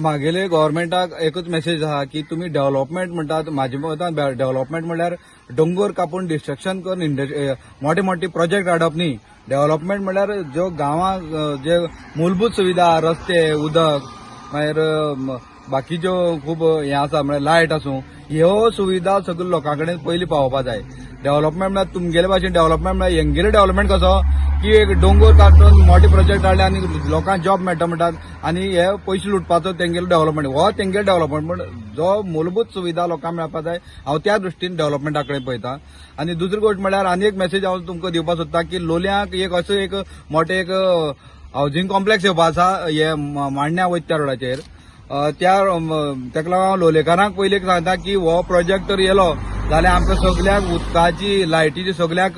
म्हागेले गव्हर्मेंटाक एकच मेसेज आहा की तुम्ही डेव्हलपमेंट म्हणटात म्हाजे मतान डेव्हलपमेंट म्हणल्यार दोंगर कापून डिस्ट्रक्शन करून मोठे मोठे प्रोजेक्ट हाडप न्ही. डेव्हलपमेंट म्हणल्यार ज्यो गांवांत जे मूलभूत सुविधा रस्ते उदक मागीर बाकीच्यो खूब हें आसा म्हळ्यार लायट आसूं ह्यो सुविधा सगळ्यो लोकां कडेन पयलीं पावोवपा जाय. डेव्हलपमेंट म्हळ्यार तुमगेले भाशेन डेव्हलपमेंट म्हळ्यार हेंगेले डेव्हलपमेंट कसो की एक डोंगर काडून मोठे प्रोजेक्ट हाडले आनी लोकांक जॉब मेळटा म्हणटात आनी हे पयशे लुटपाचो तेंगेलो डेव्हलपमेंट हो तेंगेलो डेव्हलपमेंट पण जो मूलभूत सुविधा लोकांक मेळपा जाय हांव त्या दृश्टीन डेव्हलपमेंटा कडेन पळयतां. आनी दुसरी गोष्ट म्हळ्यार आनी एक मेसेज हांव तुमकां दिवपाक सोदतां की लोलयांक एक असो एक मोठे एक हावजींग कॉम्प्लेक्स येवपा आसा हे मांडण्या वयता रोडाचेर. ताका लागून हांव लोलयेकारांक पयलीं सांगता की हो प्रोजेक्ट तर येयलो जाल्यार आमकां सगळ्याक उदकाची लायटीची सगळ्याक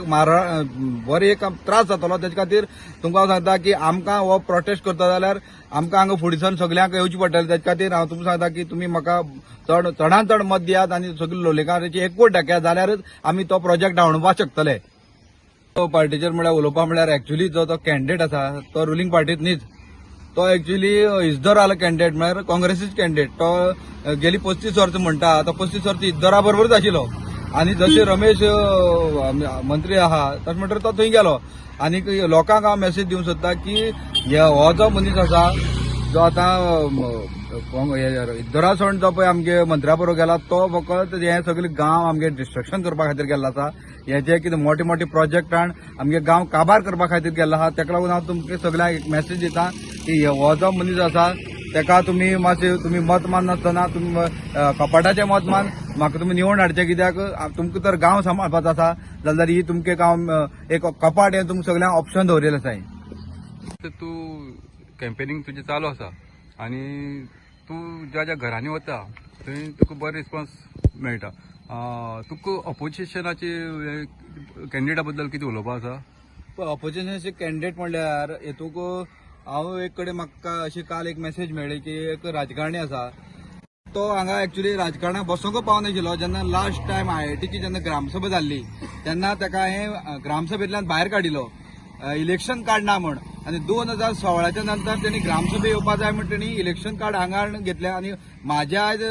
बरे एक त्रास जातलो. तेजे खातीर तुमकां हांव सांगता की आमकां हो प्रोटेस्ट करता जाल्यार आमकां हांगा फुडेसान सगळ्यांक येवचें पडटलें. तेजे खातीर हांव तुमकां सांगता की तुमी म्हाका चडांत चड मत दियात आनी सगळे लोलयेकारांची एकवट दाखयात जाल्यारच आमी तो प्रोजेक्ट हाडोवपाक शकतले. तो पार्टीचेर म्हळ्यार उलोवपा म्हळ्यार एक्चुअली जो तो कॅन्डिडेट आसा तो रुलींग पार्टीत न्हीच. तो एक्चुअली इजदोर आलो कॅन्डिडेट म्हळ्यार काँग्रेसीच कॅन्डिडेट. तो गेली 35 वर्सां म्हणटा तो 35 वर्सां इजदोरा बरोबरच आशिल्लो आनी जशे रमेश मंत्री आहा तशें म्हणटकीर तो थंय गेलो. आनी लोकांक हांव मेसेज दिवंक सोदता की हो जो मनीस आसा जो आतां इजदोरा सोडून जो पळय आमगे मंत्र्या बरोबर गेला तो फकत हे सगळे गांव आमगे डिस्ट्रक्शन करपा खातीर गेल्लो आसा. हे जे कितें मोठे मोठे प्रोजेक्ट हाड आमगे गांव काबार करपा खातीर गेल्लो आहा. ताका लागून हांव तुमकां सगळ्यांक एक मेसेज दितां की हो जो मनीस आसा ताका तुमी मातशें तुमी मत माननासतना तुमी कपाटाचें मत मान म्हाका तुमी निवडून हाडचें. कित्याक तुमकां तर गांव सांबाळपाचो आसा जाल्यार ही तुमगे गांव एक कपाट हें तुमकां सगळ्यांक ऑप्शन दवरिल्लें आसा. तूं कॅम्पेनींग तुजें चालू आसा आनी तूं ज्या ज्या घरांनी वता थंय तुका बरो रिस्पॉन्स मेळटा. तुका ऑपोजिशनाचे कॅन्डिडेटा बद्दल कितें उलोवपा आसा? ऑपोजिशनाचे कॅन्डिडेट म्हणल्यार हेतूक हांव एक कडेन म्हाका अशी काल एक मेसेज मेळ्ळी की एक राजकारणी आसा तो हांगा एक्चुअली राजकारणाक बसोंक पावनाशिल्लो. जेन्ना लास्ट टायम IITची जेन्ना ग्रामसभा जाल्ली तेन्ना ताका हे ग्रामसभेंतल्यान भायर काडिल्लो इलेक्शन कार्ड ना म्हण. आनी 2016च्या नंतर त्यांनी ग्रामसभे येवपा जाय म्हण त्यांनी इलेक्शन कार्ड हांगा घेतले. आनी म्हाज्या आयज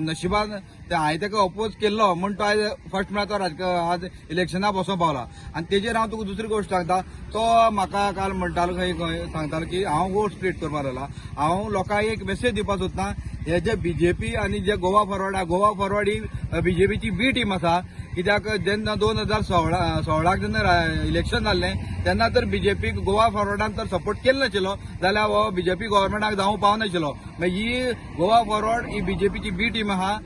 नशिबान हांवें ताका अपोज केल्लो म्हण तो आयज फर्स्ट म्हळ्यार तो आज इलेक्शना बसों पावला. आनी तेजेर हांव तुका दुसरी गोश्ट सांगता. तो म्हाका काल म्हणटालो खंय सांगतालो की हांव वोट स्प्लिट करपाक लागला. हांव लोकांक एक मेसेज दिवपाक सोदतां हे जे BJP आनी जे गोवा फॉरवर्ड ही BJPची बी टीम आसा. कित्याक जेन्ना 2016 जेन्ना इलेक्शन जाल्लें तेन्ना तर BJPक गोवा फॉरवर्डान तर सपोर्ट केलो नाशिल्लो जाल्यार हो BJP गव्हर्मेंटाक जावंक पावनाशिल्लो. मागीर ही गोवा फॉरवर्ड ही BJPची बी टीम आहा.